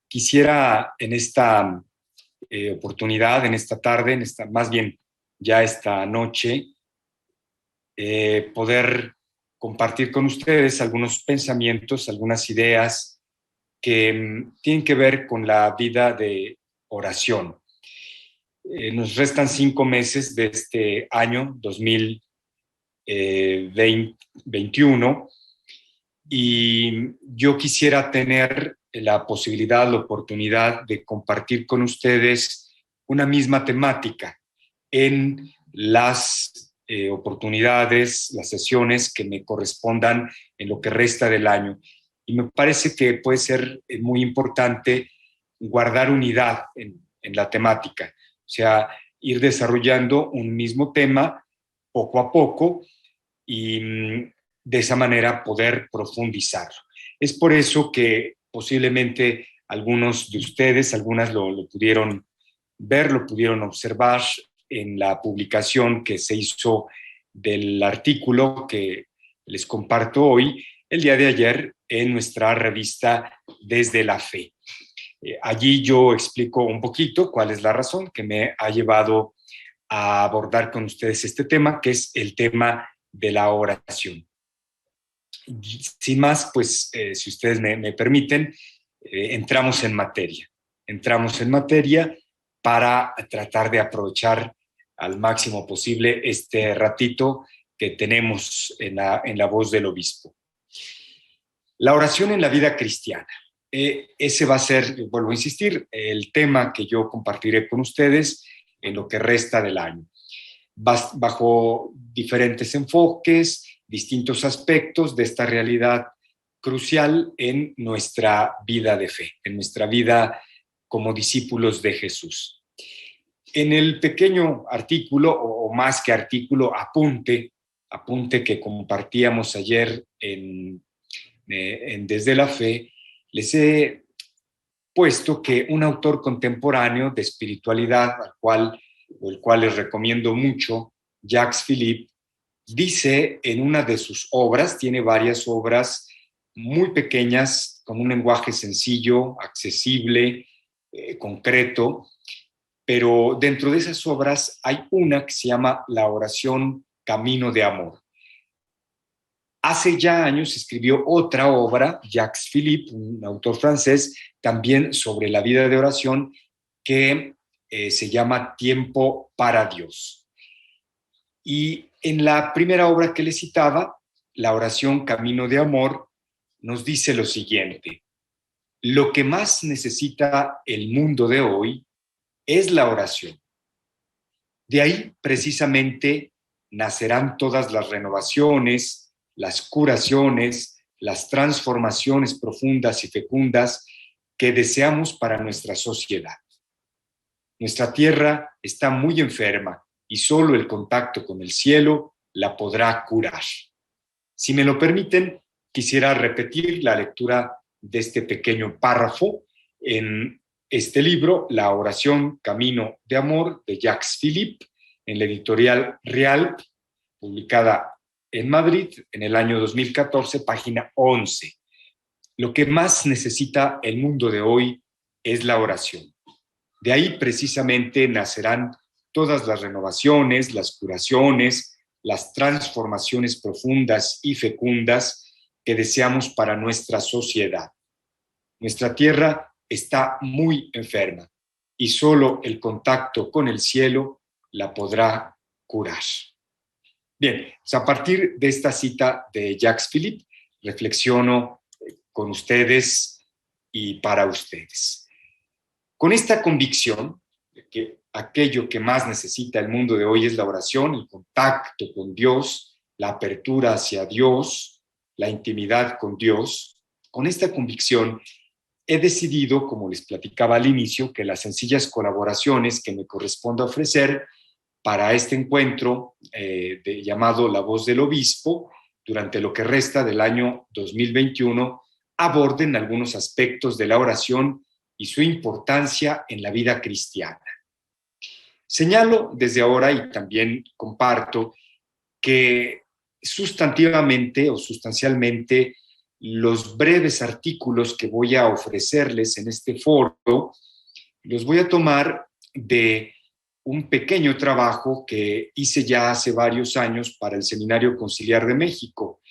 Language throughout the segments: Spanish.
Quisiera en esta oportunidad, en esta tarde, más bien ya esta noche, poder compartir con ustedes algunos pensamientos, algunas ideas que tienen que ver con la vida de oración. Nos restan 5 meses de este año 2021 y yo quisiera tener la posibilidad, la oportunidad de compartir con ustedes una misma temática en las oportunidades, las sesiones que me correspondan en lo que resta del año. Y me parece que puede ser muy importante guardar unidad en la temática, o sea, ir desarrollando un mismo tema poco a poco y de esa manera poder profundizarlo. Es por eso que posiblemente algunos de ustedes, algunas lo pudieron ver, lo pudieron observar en la publicación que se hizo del artículo que les comparto hoy, el día de ayer, en nuestra revista Desde la Fe. Allí yo explico un poquito cuál es la razón que me ha llevado a abordar con ustedes este tema, que es el tema de la oración. Sin más, pues, si ustedes me permiten, entramos en materia. Entramos en materia para tratar de aprovechar al máximo posible este ratito que tenemos en la voz del obispo. La oración en la vida cristiana. Ese va a ser, vuelvo a insistir, el tema que yo compartiré con ustedes en lo que resta del año, bajo diferentes enfoques, distintos aspectos de esta realidad crucial en nuestra vida de fe, en nuestra vida como discípulos de Jesús. En el pequeño artículo, o más que artículo, apunte que compartíamos ayer en Desde la Fe, les he puesto que un autor contemporáneo de espiritualidad, el cual les recomiendo mucho, Jacques Philippe, dice en una de sus obras, tiene varias obras muy pequeñas, con un lenguaje sencillo, accesible, concreto, pero dentro de esas obras hay una que se llama La oración Camino de Amor. Hace ya años escribió otra obra, Jacques Philippe, un autor francés, también sobre la vida de oración, que se llama Tiempo para Dios. Y en la primera obra que le citaba, La oración Camino de Amor, nos dice lo siguiente: lo que más necesita el mundo de hoy es la oración. De ahí precisamente nacerán todas las renovaciones, las curaciones, las transformaciones profundas y fecundas que deseamos para nuestra sociedad. Nuestra tierra está muy enferma y solo el contacto con el cielo la podrá curar. Si me lo permiten, quisiera repetir la lectura de este pequeño párrafo en este libro, La oración Camino de Amor, de Jacques Philippe, en la editorial Rialp, publicada en Madrid en el año 2014, página 11. Lo que más necesita el mundo de hoy es la oración. De ahí precisamente nacerán todas las renovaciones, las curaciones, las transformaciones profundas y fecundas que deseamos para nuestra sociedad. Nuestra tierra está muy enferma y solo el contacto con el cielo la podrá curar. Bien, pues a partir de esta cita de Jacques Philippe, reflexiono con ustedes y para ustedes. Con esta convicción de que aquello que más necesita el mundo de hoy es la oración, el contacto con Dios, la apertura hacia Dios, la intimidad con Dios, con esta convicción he decidido, como les platicaba al inicio, que las sencillas colaboraciones que me corresponde ofrecer para este encuentro llamado La Voz del Obispo, durante lo que resta del año 2021, aborden algunos aspectos de la oración y su importancia en la vida cristiana. Señalo desde ahora y también comparto que sustantivamente o sustancialmente los breves artículos que voy a ofrecerles en este foro, los voy a tomar de un pequeño trabajo que hice ya hace varios años para el Seminario Conciliar de México,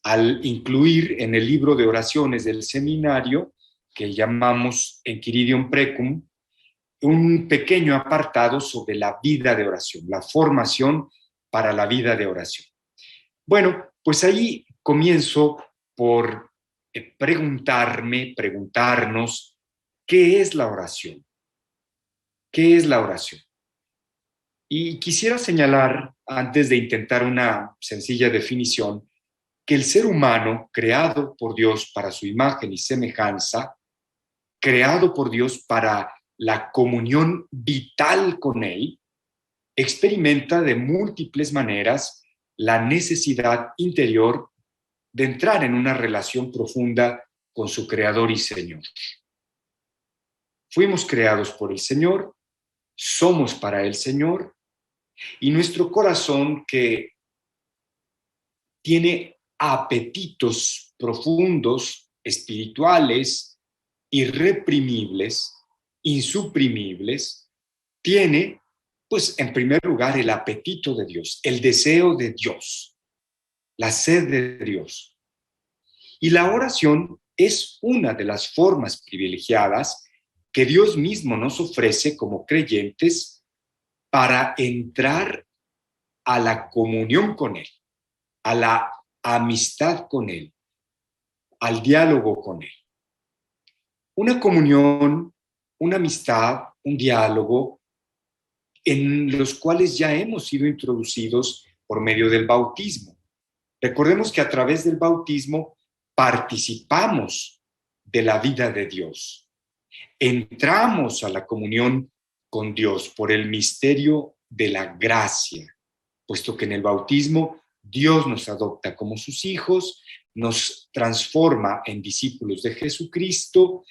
al incluir en el libro de oraciones del seminario, que llamamos Enquiridium Precum, un pequeño apartado sobre la vida de oración, la formación para la vida de oración. Bueno, pues ahí comienzo por preguntarnos, ¿qué es la oración? ¿Qué es la oración? Y quisiera señalar, antes de intentar una sencilla definición, que el ser humano, creado por Dios para su imagen y semejanza, creado por Dios para la comunión vital con Él, experimenta de múltiples maneras la necesidad interior de entrar en una relación profunda con su Creador y Señor. Fuimos creados por el Señor, somos para el Señor, y nuestro corazón, que tiene apetitos profundos, espirituales, irreprimibles, insuprimibles, tiene, pues, en primer lugar, el apetito de Dios, el deseo de Dios, la sed de Dios. Y la oración es una de las formas privilegiadas que Dios mismo nos ofrece como creyentes para entrar a la comunión con Él, a la amistad con Él, al diálogo con Él. Una comunión, una amistad, un diálogo, en los cuales ya hemos sido introducidos por medio del bautismo. Recordemos que a través del bautismo participamos de la vida de Dios. Entramos a la comunión con Dios por el misterio de la gracia, puesto que en el bautismo Dios nos adopta como sus hijos, nos transforma en discípulos de Jesucristo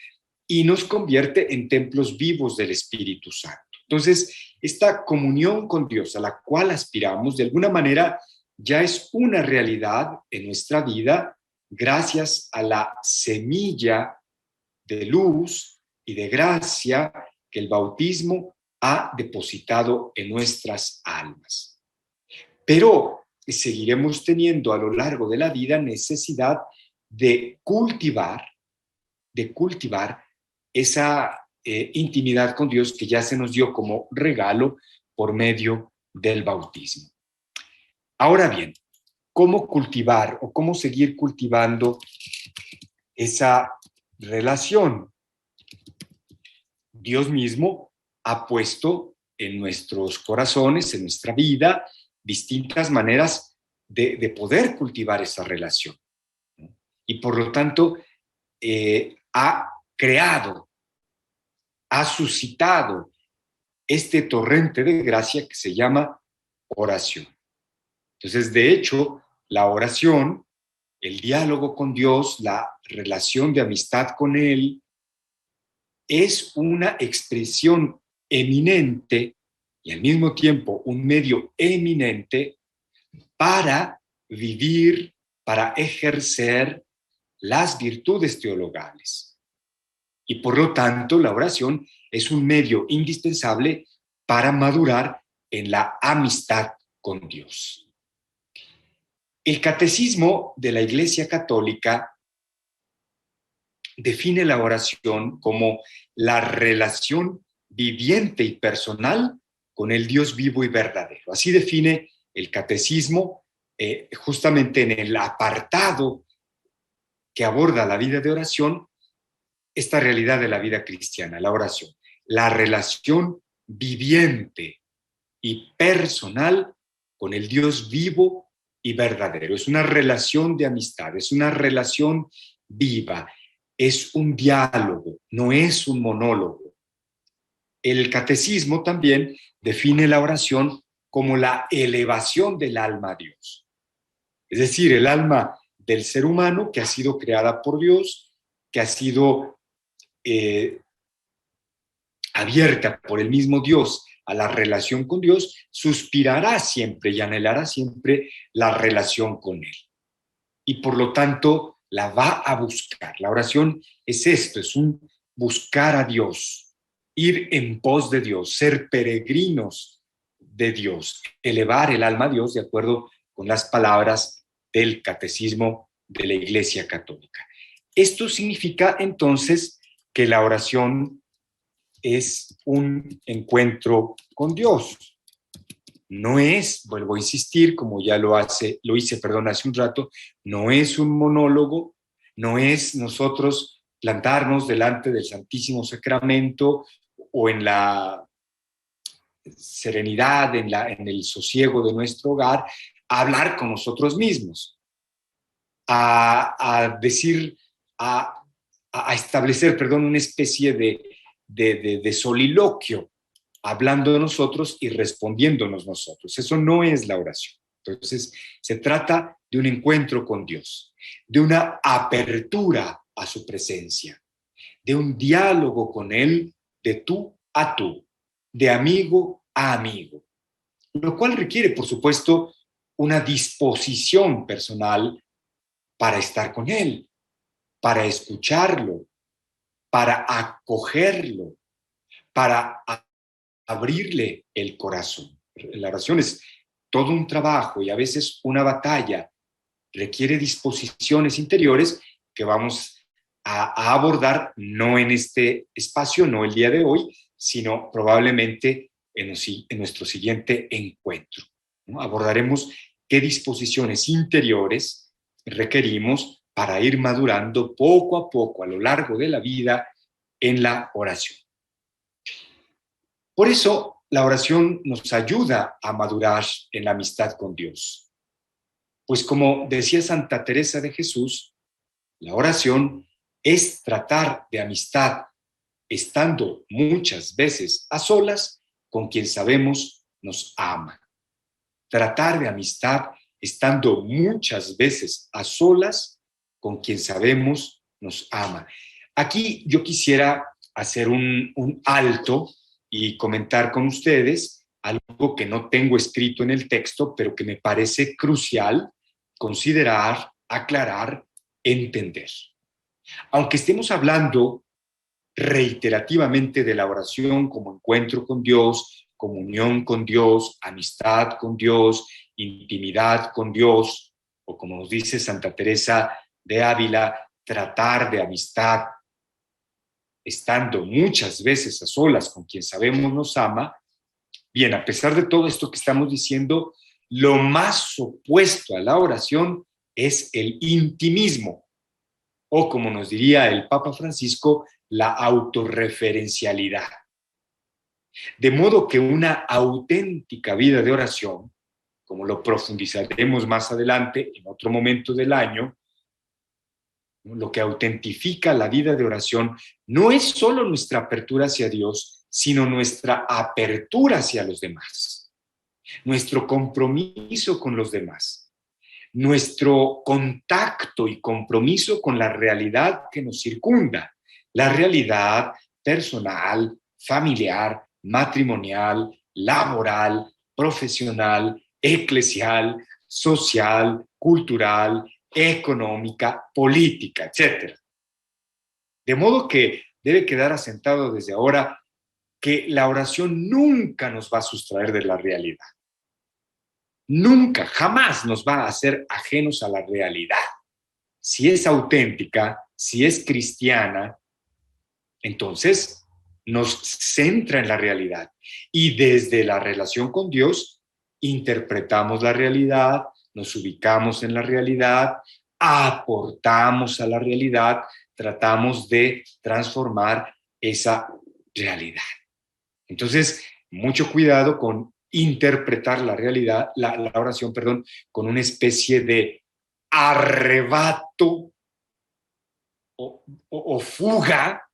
y nos convierte en templos vivos del Espíritu Santo. Entonces, esta comunión con Dios a la cual aspiramos, de alguna manera, ya es una realidad en nuestra vida gracias a la semilla de luz y de gracia que el bautismo ha depositado en nuestras almas. Pero seguiremos teniendo a lo largo de la vida necesidad de cultivar esa intimidad con Dios que ya se nos dio como regalo por medio del bautismo. Ahora bien, ¿cómo cultivar o cómo seguir cultivando esa relación? Dios mismo ha puesto en nuestros corazones, en nuestra vida, distintas maneras de poder cultivar esa relación, ¿no? Y por lo tanto, ha creado, ha suscitado este torrente de gracia que se llama oración. Entonces, de hecho, la oración, el diálogo con Dios, la relación de amistad con Él, es una expresión eminente y al mismo tiempo un medio eminente para vivir, para ejercer las virtudes teologales. Y por lo tanto, la oración es un medio indispensable para madurar en la amistad con Dios. El Catecismo de la Iglesia Católica define la oración como la relación viviente y personal con el Dios vivo y verdadero. Así define el Catecismo, justamente en el apartado que aborda la vida de oración, esta realidad de la vida cristiana, la oración, la relación viviente y personal con el Dios vivo y verdadero. Es una relación de amistad, es una relación viva, es un diálogo, no es un monólogo. El Catecismo también define la oración como la elevación del alma a Dios. Es decir, el alma del ser humano que ha sido creada por Dios, que ha sido abierta por el mismo Dios a la relación con Dios, suspirará siempre y anhelará siempre la relación con Él. Y por lo tanto, la va a buscar. La oración es esto, es un buscar a Dios, ir en pos de Dios, ser peregrinos de Dios, elevar el alma a Dios de acuerdo con las palabras del Catecismo de la Iglesia Católica. Esto significa entonces que la oración es un encuentro con Dios. No es, vuelvo a insistir, como ya lo hice, hace un rato, no es un monólogo, no es nosotros plantarnos delante del Santísimo Sacramento o en la serenidad, en el sosiego de nuestro hogar, a hablar con nosotros mismos, a decir, a establecer, perdón, una especie de soliloquio, hablando de nosotros y respondiéndonos nosotros. Eso no es la oración. Entonces, se trata de un encuentro con Dios, de una apertura a su presencia, de un diálogo con Él de tú a tú, de amigo a amigo, lo cual requiere, por supuesto, una disposición personal para estar con Él, para escucharlo, para acogerlo, para abrirle el corazón. La oración es todo un trabajo y a veces una batalla. Requiere disposiciones interiores que vamos a abordar no en este espacio, no el día de hoy, sino probablemente en nuestro siguiente encuentro, ¿no? Abordaremos qué disposiciones interiores requerimos para ir madurando poco a poco a lo largo de la vida en la oración. Por eso, la oración nos ayuda a madurar en la amistad con Dios. Pues como decía Santa Teresa de Jesús, la oración es tratar de amistad estando muchas veces a solas con quien sabemos nos ama. Tratar de amistad estando muchas veces a solas con quien sabemos nos ama. Aquí yo quisiera hacer un alto y comentar con ustedes algo que no tengo escrito en el texto, pero que me parece crucial considerar, aclarar, entender. Aunque estemos hablando reiterativamente de la oración como encuentro con Dios, comunión con Dios, amistad con Dios, intimidad con Dios, o como nos dice Santa Teresa de Ávila, tratar de amistad, estando muchas veces a solas con quien sabemos nos ama. Bien, a pesar de todo esto que estamos diciendo, lo más opuesto a la oración es el intimismo, o como nos diría el Papa Francisco, la autorreferencialidad. De modo que una auténtica vida de oración, como lo profundizaremos más adelante en otro momento del año, lo que autentifica la vida de oración no es solo nuestra apertura hacia Dios, sino nuestra apertura hacia los demás, nuestro compromiso con los demás, nuestro contacto y compromiso con la realidad que nos circunda, la realidad personal, familiar, matrimonial, laboral, profesional, eclesial, social, cultural, económica, política, etc. De modo que debe quedar asentado desde ahora que la oración nunca nos va a sustraer de la realidad. Nunca, jamás nos va a hacer ajenos a la realidad. Si es auténtica, si es cristiana, entonces nos centra en la realidad. Y desde la relación con Dios, interpretamos la realidad, nos ubicamos en la realidad, aportamos a la realidad, tratamos de transformar esa realidad. Entonces, mucho cuidado con interpretar la realidad, la oración, perdón, con una especie de arrebato o fuga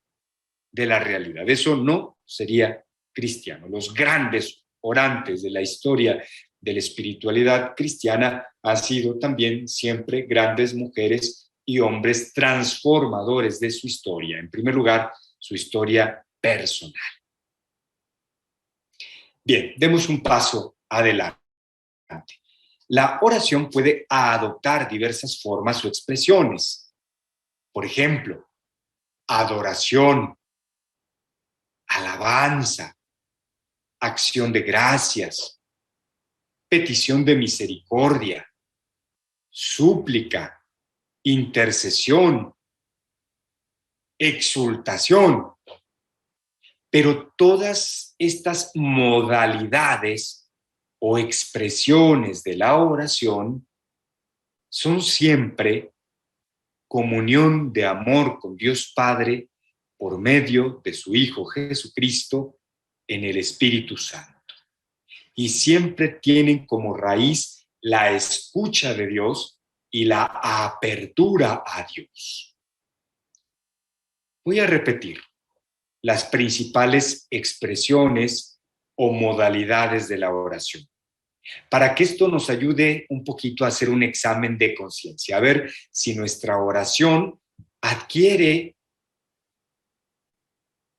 de la realidad. Eso no sería cristiano. Los grandes orantes de la historia de la espiritualidad cristiana han sido también siempre grandes mujeres y hombres transformadores de su historia. En primer lugar, su historia personal. Bien, demos un paso adelante. La oración puede adoptar diversas formas o expresiones. Por ejemplo, adoración, alabanza, acción de gracias, petición de misericordia, súplica, intercesión, exultación. Pero todas estas modalidades o expresiones de la oración son siempre comunión de amor con Dios Padre por medio de su Hijo Jesucristo en el Espíritu Santo. Y siempre tienen como raíz la escucha de Dios y la apertura a Dios. Voy a repetir las principales expresiones o modalidades de la oración, para que esto nos ayude un poquito a hacer un examen de conciencia, a ver si nuestra oración adquiere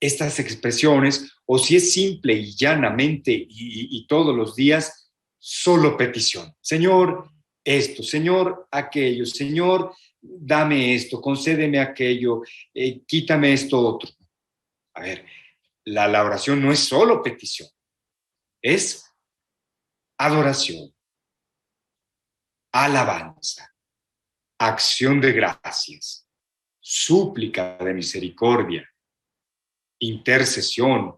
estas expresiones o si es simple y llanamente y todos los días solo petición. Señor, esto, Señor, aquello, Señor, dame esto, concédeme aquello, quítame esto otro. A ver, la oración no es solo petición, es adoración, alabanza, acción de gracias, súplica de misericordia, intercesión,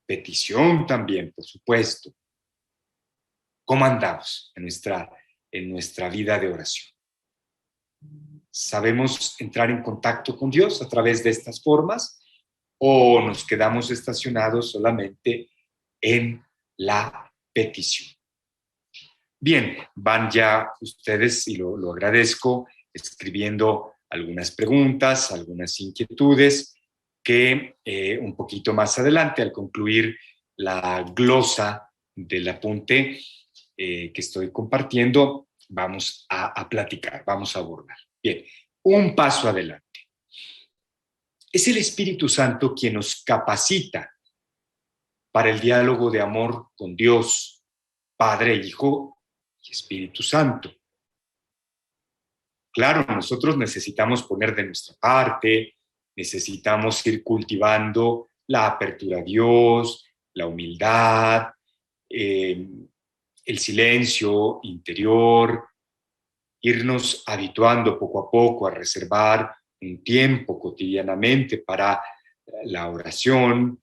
petición también, por supuesto. ¿Cómo andamos en nuestra vida de oración? ¿Sabemos entrar en contacto con Dios a través de estas formas o nos quedamos estacionados solamente en la petición? Bien, van ya ustedes, y lo agradezco, escribiendo algunas preguntas, algunas inquietudes que un poquito más adelante, al concluir la glosa del apunte que estoy compartiendo, vamos a platicar, vamos a abordar. Bien, un paso adelante. Es el Espíritu Santo quien nos capacita para el diálogo de amor con Dios, Padre, Hijo y Espíritu Santo. Claro, nosotros necesitamos poner de nuestra parte, necesitamos ir cultivando la apertura a Dios, la humildad, el silencio interior, irnos habituando poco a poco a reservar un tiempo cotidianamente para la oración,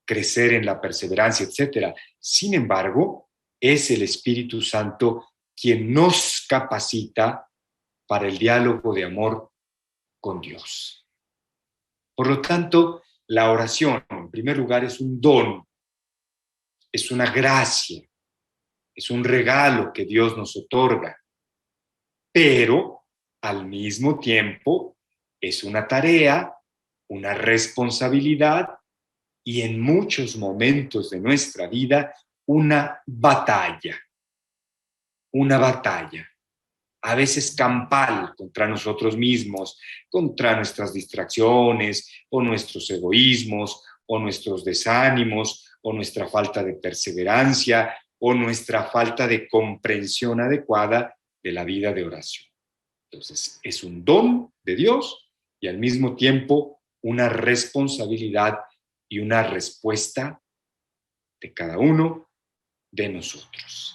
crecer en la perseverancia, etc. Sin embargo, es el Espíritu Santo quien nos capacita para el diálogo de amor con Dios. Por lo tanto, la oración, en primer lugar, es un don, es una gracia, es un regalo que Dios nos otorga, pero al mismo tiempo es una tarea, una responsabilidad y en muchos momentos de nuestra vida una batalla, a veces campal contra nosotros mismos, contra nuestras distracciones o nuestros egoísmos o nuestros desánimos o nuestra falta de perseverancia o nuestra falta de comprensión adecuada de la vida de oración. Entonces, es un don de Dios y al mismo tiempo una responsabilidad y una respuesta de cada uno de nosotros.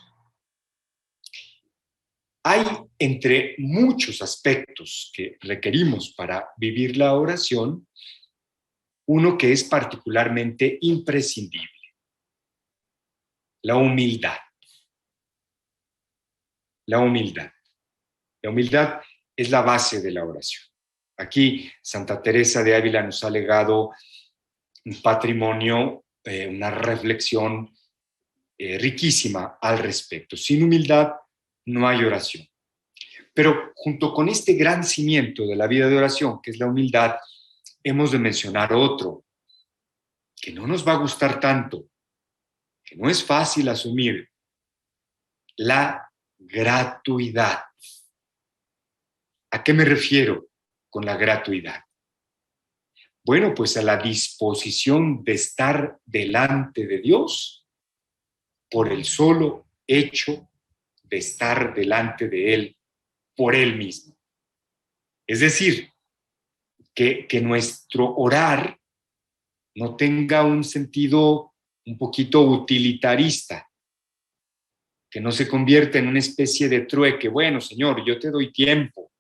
Hay entre muchos aspectos que requerimos para vivir la oración, uno que es particularmente imprescindible: la humildad. La humildad. La humildad es la base de la oración. Aquí Santa Teresa de Ávila nos ha legado un patrimonio, una reflexión riquísima al respecto. Sin humildad no hay oración. Pero junto con este gran cimiento de la vida de oración, que es la humildad, hemos de mencionar otro, que no nos va a gustar tanto, que no es fácil asumir: la gratuidad. ¿A qué me refiero con la gratuidad? Bueno, pues a la disposición de estar delante de Dios por el solo hecho de estar delante de Él por Él mismo. Es decir, que nuestro orar no tenga un sentido un poquito utilitarista, que no se convierta en una especie de trueque. Bueno, Señor, yo te doy tiempo,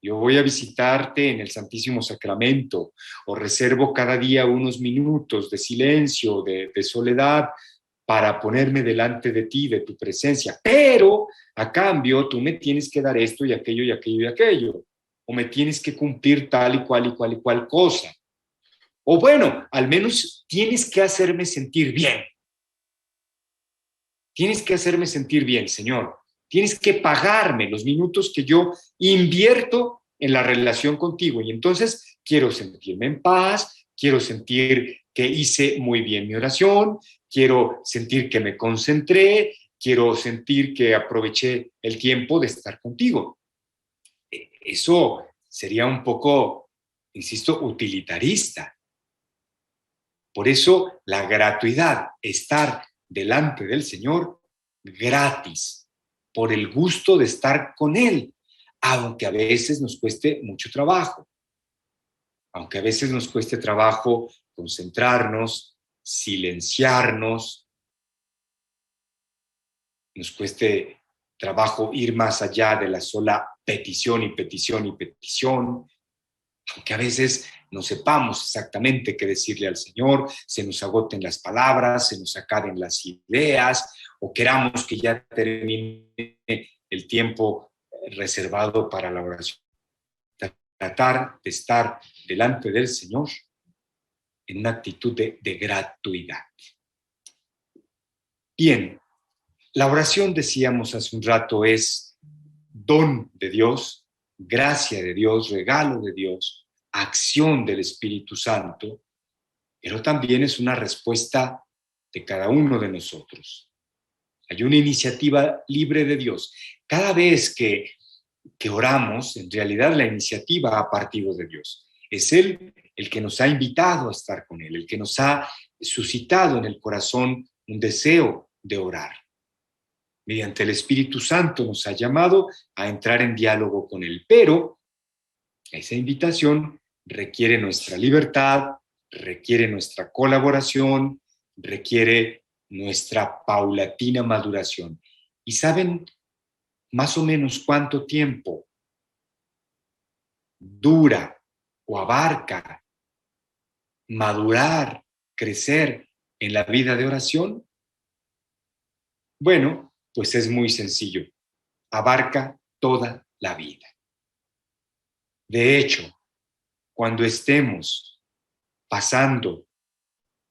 yo voy a visitarte en el Santísimo Sacramento, o reservo cada día unos minutos de silencio, de soledad, para ponerme delante de ti, de tu presencia. Pero a cambio tú me tienes que dar esto y aquello y aquello y aquello, o me tienes que cumplir tal y cual y cual y cual cosa. O bueno, al menos tienes que hacerme sentir bien. Tienes que hacerme sentir bien, Señor. Tienes que pagarme los minutos que yo invierto en la relación contigo. Y entonces quiero sentirme en paz, quiero sentir que hice muy bien mi oración, quiero sentir que me concentré, quiero sentir que aproveché el tiempo de estar contigo. Eso sería un poco, insisto, utilitarista. Por eso la gratuidad, estar delante del Señor gratis, por el gusto de estar con Él, aunque a veces nos cueste mucho trabajo, aunque a veces nos cueste trabajo concentrarnos, silenciarnos, nos cueste trabajo ir más allá de la sola petición y petición y petición, aunque a veces no sepamos exactamente qué decirle al Señor, se nos agoten las palabras, se nos acaben las ideas, o queramos que ya termine el tiempo reservado para la oración. Tratar de estar delante del Señor en una actitud de gratuidad. Bien, la oración, decíamos hace un rato, es don de Dios, gracia de Dios, regalo de Dios, acción del Espíritu Santo, pero también es una respuesta de cada uno de nosotros. Hay una iniciativa libre de Dios. Cada vez que oramos, en realidad la iniciativa ha partido de Dios. Es Él el que nos ha invitado a estar con Él, el que nos ha suscitado en el corazón un deseo de orar. Mediante el Espíritu Santo nos ha llamado a entrar en diálogo con Él, pero esa invitación requiere nuestra libertad, requiere nuestra colaboración, requiere nuestra paulatina maduración. ¿Y saben más o menos cuánto tiempo dura o abarca madurar, crecer en la vida de oración? Bueno, pues es muy sencillo. Abarca toda la vida. De hecho, cuando estemos pasando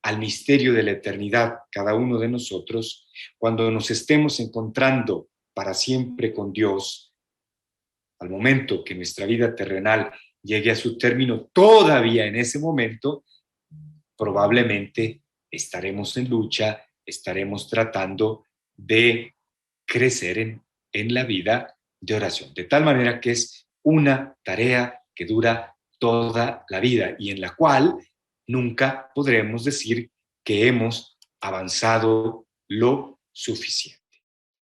al misterio de la eternidad, cada uno de nosotros, cuando nos estemos encontrando para siempre con Dios, al momento que nuestra vida terrenal llegue a su término, todavía en ese momento, probablemente estaremos en lucha, estaremos tratando de crecer en la vida de oración, de tal manera que es una tarea que dura toda la vida y en la cual nunca podremos decir que hemos avanzado lo suficiente.